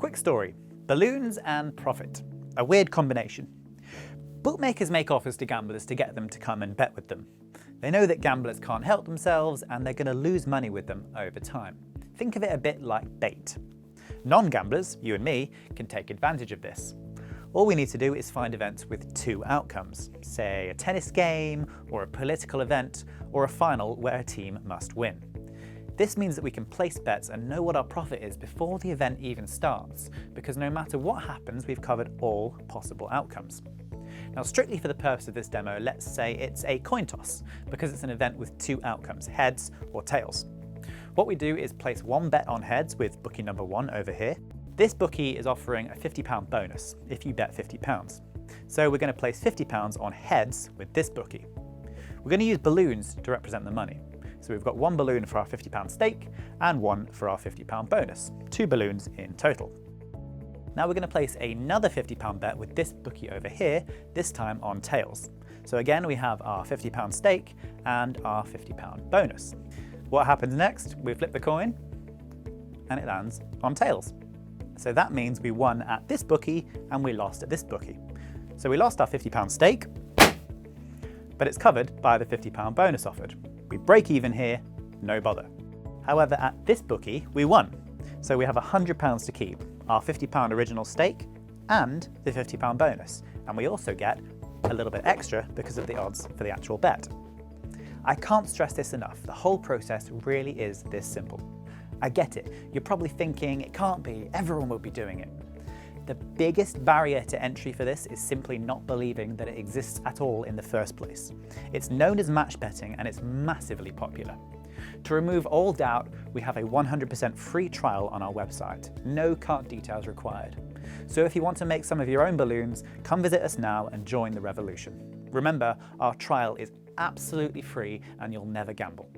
Quick story, balloons and profit, a weird combination. Bookmakers make offers to gamblers to get them to come and bet with them. They know that gamblers can't help themselves and they're going to lose money with them over time. Think of it a bit like bait. Non-gamblers, you and me, can take advantage of this. All we need to do is find events with two outcomes, say a tennis game, or a political event, or a final where a team must win. This means that we can place bets and know what our profit is before the event even starts, because no matter what happens, we've covered all possible outcomes. Now, strictly for the purpose of this demo, let's say it's a coin toss, because it's an event with two outcomes, heads or tails. What we do is place one bet on heads with bookie number 1 over here. This bookie is offering a £50 bonus if you bet £50. So we're going to place £50 on heads with this bookie. We're going to use balloons to represent the money. So we've got one balloon for our £50 stake and one for our £50 bonus, 2 balloons in total. Now we're going to place another £50 bet with this bookie over here, this time on tails. So again, we have our £50 stake and our £50 bonus. What happens next? We flip the coin and it lands on tails. So that means we won at this bookie and we lost at this bookie. So we lost our £50 stake, but it's covered by the £50 bonus offered. We break even here, no bother. However, at this bookie, we won. So we have £100 to keep, our £50 original stake and the £50 bonus. And we also get a little bit extra because of the odds for the actual bet. I can't stress this enough. The whole process really is this simple. I get it. You're probably thinking, it can't be, everyone will be doing it. The biggest barrier to entry for this is simply not believing that it exists at all in the first place. It's known as match betting and it's massively popular. To remove all doubt, we have a 100% free trial on our website. No card details required. So if you want to make some of your own balloons, come visit us now and join the revolution. Remember, our trial is absolutely free and you'll never gamble.